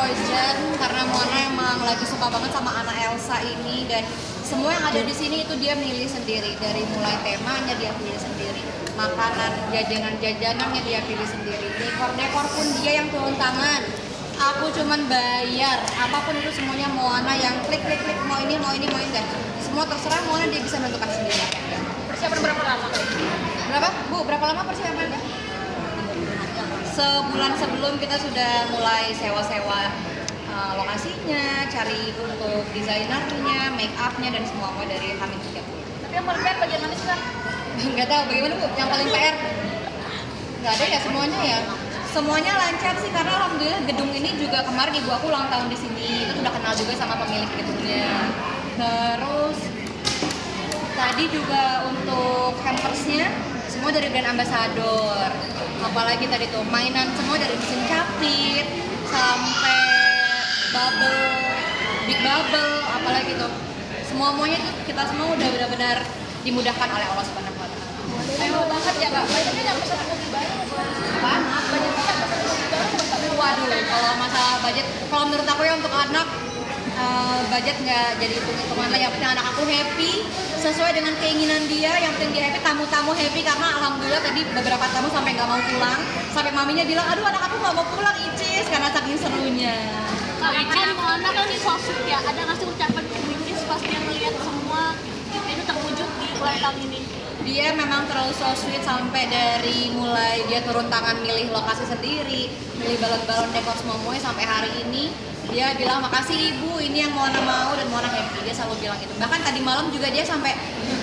Poison karena Moana emang lagi suka banget sama anak Elsa ini, dan semua yang ada di sini itu dia milih sendiri, dari mulai temanya dia pilih sendiri, makanan, jajanan-jajanannya dia pilih sendiri, dekor-dekor pun dia yang turun tangan. Aku cuman bayar, apapun itu semuanya Moana yang klik mau ini dan semua terserah Moana, dia bisa menentukan sendiri. Persiapan berapa lama? Berapa? Bu, berapa lama persiapannya? Sebulan sebelum kita sudah mulai sewa-sewa lokasinya, cari untuk desainernya, make upnya dan semua dari Hamin 30. Tapi yang paling PR bagian mana sih kan? Nggak tahu bagaimana Bu, yang paling PR? Nggak ada ya semuanya ya? Semuanya lancar sih karena alhamdulillah gedung ini juga kemarin ibu aku ulang tahun di sini, itu udah kenal juga sama pemilik gedungnya. Terus tadi juga untuk hampersnya semua dari brand ambassador. Apalagi tadi tuh mainan semua dari mesin capit sampai big bubble, apalagi tuh semuanya tuh kita semua udah benar-benar dimudahkan oleh Allah Subhanahu wa taala. Mewah banget ya Kak, budgetnya nggak bisa lebih banyak. Apa? Budgetnya nggak bisa lebih banyak. Waduh, kalau masalah budget, kalau menurut aku ya untuk anak budget nggak jadi hitung-hitungan lah. Yang penting anak aku happy sesuai dengan keinginan dia, yang penting dia happy, tamu-tamu happy karena alhamdulillah tadi beberapa tamu sampai nggak mau pulang, sampai maminya bilang aduh anak aku nggak mau pulang Icis karena saking serunya. Kak, kan Moana kan so sweet ya, ada nggak sih ucapan ke Icis pas dia melihat semua itu terwujud di ulang tahun ini? Dia memang terlalu so sweet sampai dari mulai dia turun tangan milih lokasi sendiri, milih balon-balon dekor semuanya sampai hari ini dia bilang makasih ibu, ini yang Moana mau dan Moana happy, dia selalu bilang itu. Bahkan tadi malam juga dia sampai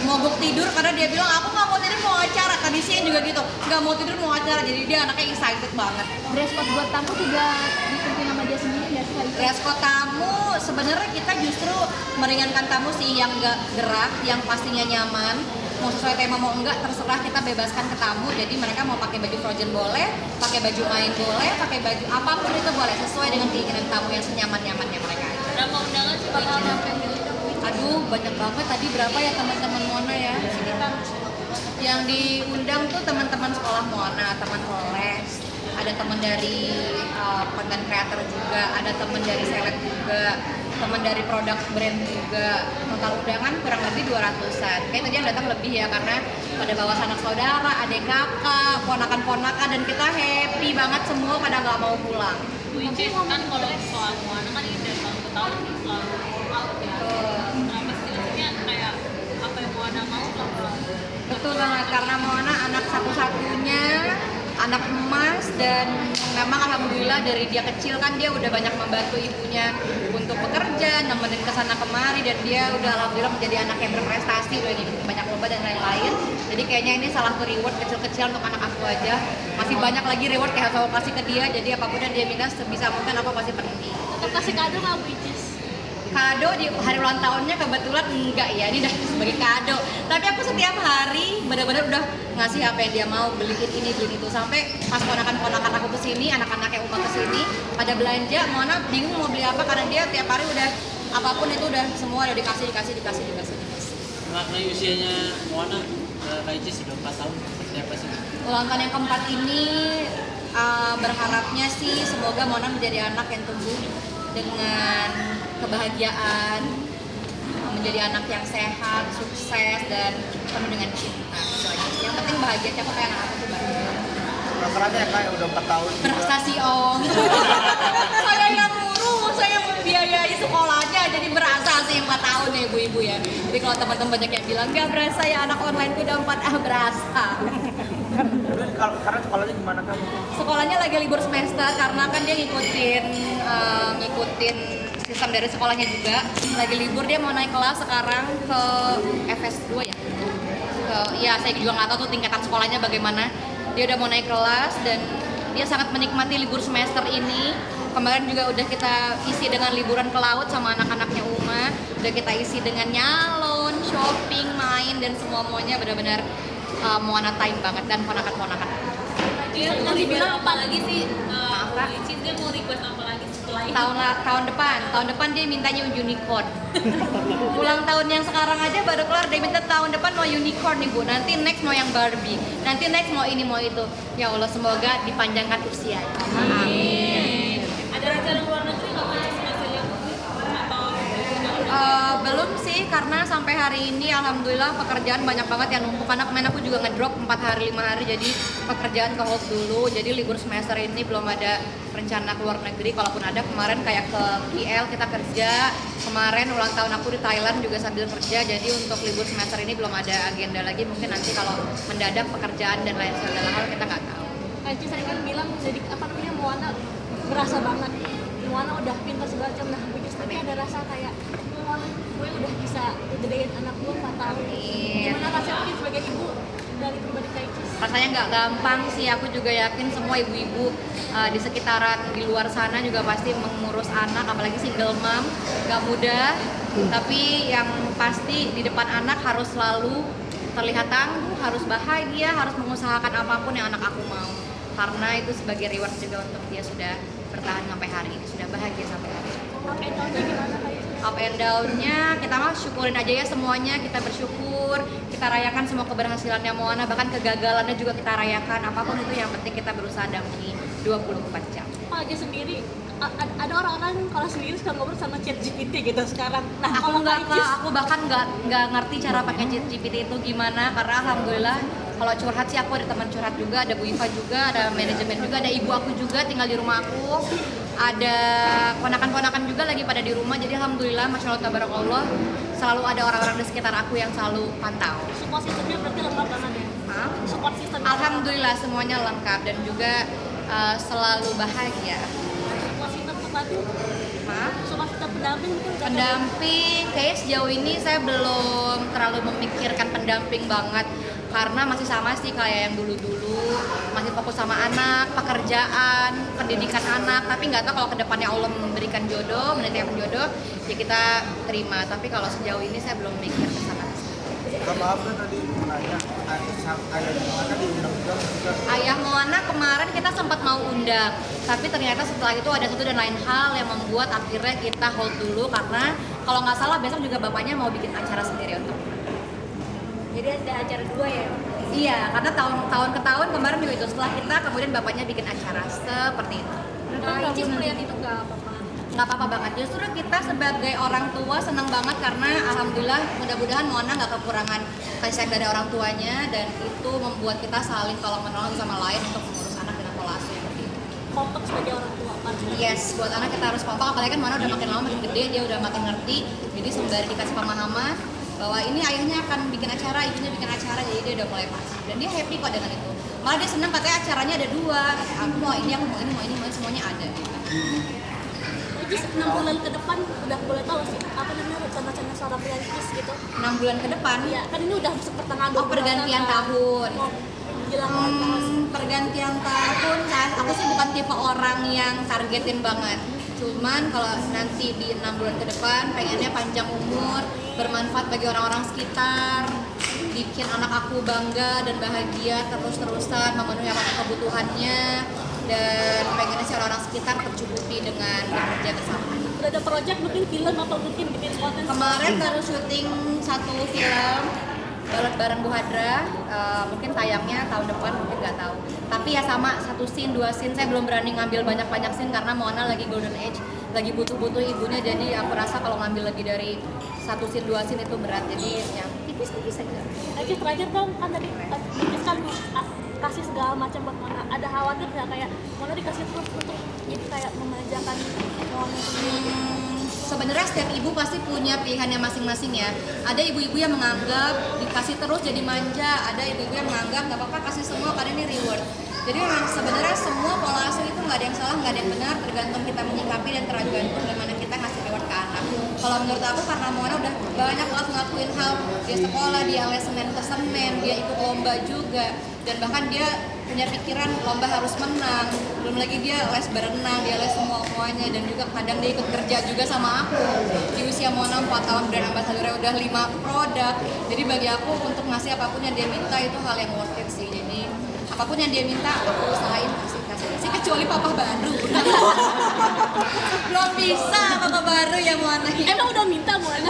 mogok tidur karena dia bilang aku nggak mau tidur mau acara, tadi siang juga gitu nggak mau tidur mau acara, jadi dia anaknya excited banget. Dress code buat tamu juga dipimpin sama dia sendiri nggak sih? Dress code tamu sebenarnya kita justru meringankan tamu sih, yang nggak gerak, yang pastinya nyaman. Mau sesuai tema mau enggak terserah, kita bebaskan ke tamu, jadi mereka mau pakai baju Frozen boleh, pakai baju main boleh, pakai baju apapun itu boleh sesuai dengan keinginan tamu yang senyaman-nyamannya mereka. Berapa undangan sih bakal sampai milih? Aduh banyak banget, tadi berapa ya teman-teman Moana ya? Sekitar yang diundang tuh teman-teman sekolah Moana, teman les, ada teman dari konten creator juga, ada teman dari seleb juga, teman dari produk brand juga. Total undangan kurang lebih 200-an. Kayak tadi yang datang lebih ya karena pada bawa sanak saudara, adik kakak, ponakan-ponakan, dan kita happy banget semua pada nggak mau pulang. Icis kan kalau soal Moana kan ini dari tahun ke tahun selalu out ya. Nah pastinya kayak apa yang Moana mau bakal. Betul banget, karena Moana anak satu-satunya, anak emas, dan memang alhamdulillah dari dia kecil kan dia udah banyak membantu ibunya untuk bekerja, nemenin kesana kemari, dan dia udah alhamdulillah menjadi anak yang berprestasi, udah ngikutin banyak lomba dan lain-lain. Jadi kayaknya ini salah satu reward kecil-kecil untuk anak aku aja. Masih banyak lagi reward kayak harus aku kasih ke dia, jadi apapun yang dia minta sebisa mungkin aku pasti penuhi. Tetap kasih kado nggak Bu Icis? Kado di hari ulang tahunnya kebetulan enggak ya, ini udah sebagai kado. Tapi aku setiap hari benar-benar udah ngasih apa yang dia mau, beliin ini, beliin itu. Sampai pas ponakan-ponakan aku kesini, anak-anaknya Uma kesini, pada belanja, Moana bingung mau beli apa karena dia tiap hari udah apapun itu udah semua udah dikasih. Maknai usianya Moana Kak Icis sudah 4 tahun, seperti apa sih? Ulang tahun yang keempat ini berharapnya sih semoga Moana menjadi anak yang tumbuh dengan kebahagiaan, menjadi anak yang sehat, sukses, dan penuh dengan cinta. Itu aja sih. Yang penting bahagia, siapa kayak anak aku tuh bahagia. Perannya ya Kak, udah 4 tahun. Prestasi om. Saya yang ngurus, saya yang membiayai sekolahnya, jadi berasa sih 4 tahun ya ibu-ibu ya. Jadi kalau teman-teman banyak yang bilang nggak berasa ya anak online ku udah 4, berasa. Karena sekolahnya gimana Kak? Sekolahnya lagi libur semester karena kan dia ngikutin sistem dari sekolahnya juga. Lagi libur, dia mau naik kelas sekarang ke FS2 ya. Ya saya juga nggak tahu tuh tingkatan sekolahnya bagaimana. Dia udah mau naik kelas dan dia sangat menikmati libur semester ini. Kemarin juga udah kita isi dengan liburan ke laut sama anak-anaknya Uma. Udah kita isi dengan nyalon, shopping, main, dan semuanya benar-benar Moana time banget, dan ponakan-ponakan. Dia mau dibilang apa lagi sih? Kak. Icis dia mau request apa lagi setelah ini? Tahun depan dia mintanya unicorn. Ulang tahun yang sekarang aja baru kelar, dia minta tahun depan mau unicorn nih Bu. Nanti next mau yang Barbie. Nanti next mau ini mau itu. Ya Allah, semoga dipanjangkan usia. Amin. Ada rencana luar negeri nggak Belum sih, karena sampai hari ini alhamdulillah pekerjaan banyak banget yang numpuk. Karena kemarin aku juga ngedrop 4 hari 5 hari, jadi pekerjaan ke hold dulu. Jadi libur semester ini belum ada rencana keluar negeri. Kalaupun ada kemarin kayak ke KL kita kerja. Kemarin ulang tahun aku di Thailand juga sambil kerja. Jadi untuk libur semester ini belum ada agenda lagi. Mungkin nanti kalau mendadak pekerjaan dan lain segala hal kita nggak tahu. Aji sering kan bilang jadi Moana berasa banget. Moana udah pintar segala macam, nah tapi ada rasa kayak wah gue udah bisa gedein anak gue 4 tahun. Gimana rasanya mungkin sebagai ibu dari pribadi Kak Icis? Rasanya nggak gampang sih, aku juga yakin semua ibu-ibu di sekitaran di luar sana juga pasti mengurus anak, apalagi single mom, nggak mudah. Tapi yang pasti di depan anak harus selalu terlihat tangguh, harus bahagia, harus mengusahakan apapun yang anak aku mau. Karena itu sebagai reward juga untuk dia sudah bertahan sampai hari ini, sudah bahagia sampai hari ini. Up and down-nya gimana Kak Icis? Up and down-nya kita mah syukurin aja ya semuanya, kita bersyukur, kita rayakan semua keberhasilannya Moana, bahkan kegagalannya juga kita rayakan. Apapun itu yang penting kita berusaha dampingi 24 jam. Kak Aji sendiri ada orang-orang kalau sendiri suka ngobrol sama ChatGPT gitu sekarang. Nah, Aku kalau nggak Kak ke, Icis, aku bahkan nggak ngerti cara pakai GPT itu gimana, karena alhamdulillah kalau curhat sih aku ada teman curhat juga, ada Bu Iva juga, ada manajemen juga, ada ibu aku juga tinggal di rumah aku, ada ponakan-ponakan juga lagi pada di rumah. Jadi alhamdulillah, masya Allah tabarakallah, selalu ada orang-orang di sekitar aku yang selalu pantau. support systemnya berarti lengkap banget ya? Hah? Support system Alhamdulillah semuanya lengkap dan juga selalu bahagia. support system pembantu, Hah? support system pendamping mungkin udah ada. Pendamping, kayaknya sejauh ini saya belum terlalu memikirkan pendamping banget, karena masih sama sih kayak yang dulu-dulu, masih fokus sama anak, pekerjaan, pendidikan anak. Tapi nggak tahu kalau kedepannya Allah memberikan jodoh, menitipkan jodoh, ya kita terima. Tapi kalau sejauh ini saya belum mikir ke sana. Maaf kan tadi menanya, ayah di mana diundang-undang juga. Ayah Moana kemarin kita sempat mau undang, tapi ternyata setelah itu ada satu dan lain hal yang membuat akhirnya kita hold dulu, karena kalau nggak salah besok juga bapaknya mau bikin acara sendiri untuk. Jadi ada acara 2 ya? Iya, karena tahun ke tahun kemarin juga itu setelah kita kemudian bapaknya bikin acara seperti itu. Kak Icis melihat itu nggak apa-apa? Nggak apa-apa banget, justru kita sebagai orang tua senang banget karena alhamdulillah mudah-mudahan Moana nggak kekurangan kasih sayang dari orang tuanya, dan itu membuat kita saling tolong menolong sama lain untuk mengurus anak dengan pola asuh yang begitu. Kompak sebagai orang tua kan? Yes, buat anak kita harus kompak, apalagi kan Moana udah makin lama makin gede, dia udah makin ngerti, jadi sembari dikasih pemahaman bahwa ini ayahnya akan bikin acara, ibunya bikin acara, jadi dia udah mulai pasti dan dia happy kok dengan itu. Malah dia senang, katanya acaranya ada 2, aku mau ini, aku mau ini, mau ini, mau ini, semuanya ada gitu. Jadi 6 bulan ke depan udah boleh tahu sih apa namanya rencana-rencana seorang Icis gitu. 6 bulan ke depan. Iya, kan ini udah masuk pertengahan Oh, pergantian tahun. Mau jelang ulang tahun. Pergantian tahun, aku sih bukan tipe orang yang targetin banget. Cuman kalau nanti di 6 bulan ke depan pengennya panjang umur, bermanfaat bagi orang-orang sekitar, bikin anak aku bangga dan bahagia terus-terusan, memenuhi apapun kebutuhannya, dan pengennya si orang-orang sekitar tercukupi dengan bekerja bersama. Udah ada project mungkin film atau mungkin bikin konten? Kemarin baru syuting 1 film Balet bareng Bu Hadra, mungkin tayangnya tahun depan, mungkin nggak tahu. Tapi ya sama, 1 scene, 2 scene, saya belum berani ngambil banyak-banyak scene karena Moana lagi golden age, lagi butuh-butuh ibunya, jadi aku rasa kalau ngambil lebih dari 1 scene, 2 scene itu berat, jadi ya tipis-tipis saja. Aja terakhir dong, kan tadi Icis kan kasih segala macam buat Mona. Ada khawatir nggak kayak Mona dikasih terus untuk jadi kayak memanjakan Mona sendiri? Sebenarnya setiap ibu pasti punya pilihannya masing-masing ya. Ada ibu-ibu yang menganggap dikasih terus jadi manja, ada ibu-ibu yang menganggap nggak apa-apa kasih semua karena ini reward. Jadi memang sebenarnya semua pola asuh itu nggak ada yang salah, nggak ada yang benar, tergantung kita menyikapi dan tergantung bagaimana kita ngasih reward ke anak. Kalau menurut aku karena Mona udah banyak banget ngelakuin hal, dia sekolah, dia les Senin ke Senin, dia ikut lomba juga, dan bahkan dia punya pikiran lomba harus menang. Belum lagi dia les berenang, dia les semuanya, dan juga kadang dia ikut kerja juga sama aku. Di usia Mona 4 tahun brand ambassador udah 5 produk. Jadi bagi aku untuk ngasih apapun yang dia minta itu hal yang worth it sih. Jadi apapun yang dia minta aku usahain kasih kecuali papa baru. Belum bisa papa baru ya Moana. Emang udah minta Mona?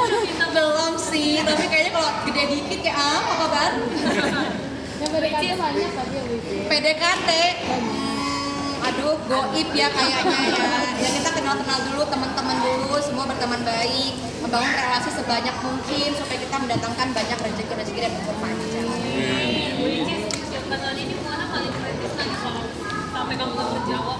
Belum sih, tapi kayaknya kalau gede dikit kayak papa baru. Yang PDKT banyak tadi yang PDKT, aduh goib ya kayaknya ya. Ya kita kenal-kenal dulu, teman-teman dulu, semua berteman baik, membangun relasi sebanyak mungkin supaya kita mendatangkan banyak rezeki dan umur panjang. Siapa kali ini Moana paling kritis nggak soal sampai kamu nggak menjawab?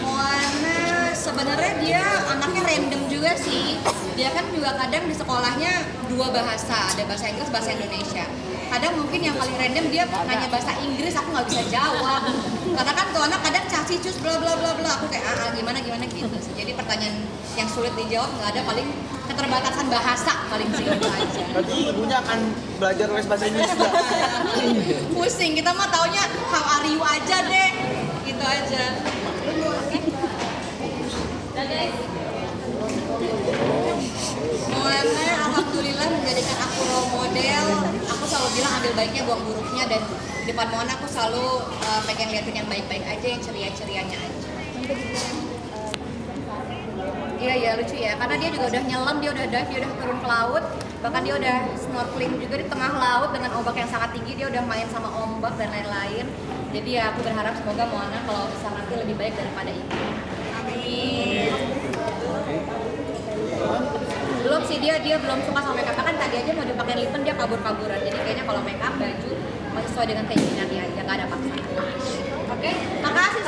Moana sebenarnya dia anaknya random juga sih. Dia kan juga kadang di sekolahnya dua bahasa, ada bahasa Inggris, bahasa Indonesia. Kadang mungkin yang paling random dia nanya bahasa Inggris, aku nggak bisa jawab. Karena kan tuh anak kadang caci cus bla bla bla bla, aku kayak gimana gitu. Jadi pertanyaan yang sulit dijawab nggak ada, paling keterbatasan bahasa paling sih itu aja. Berarti ibunya akan belajar les bahasa Inggris juga. Pusing, kita mah taunya how are you aja deh, gitu aja. Nah guys, Moana alhamdulillah menjadikan aku role model. Aku selalu bilang ambil baiknya buang buruknya, dan di depan Moana aku selalu pengen liatin yang baik-baik aja, yang ceria-cerianya aja. Iya lucu ya, karena dia juga udah nyelam, dia udah dive, dia udah turun ke laut, bahkan dia udah snorkeling juga di tengah laut dengan ombak yang sangat tinggi, dia udah main sama ombak dan lain-lain. Jadi ya aku berharap semoga Moana kalau bisa nanti lebih baik daripada ini. Amin. Belum sih, dia belum suka sama makeup, kan tadi aja mau dipakai lipstick dia kabur-kaburan. Jadi kayaknya kalau makeup baju masih sesuai dengan keinginan dia aja, nggak ada paksaan. Oke, makasih.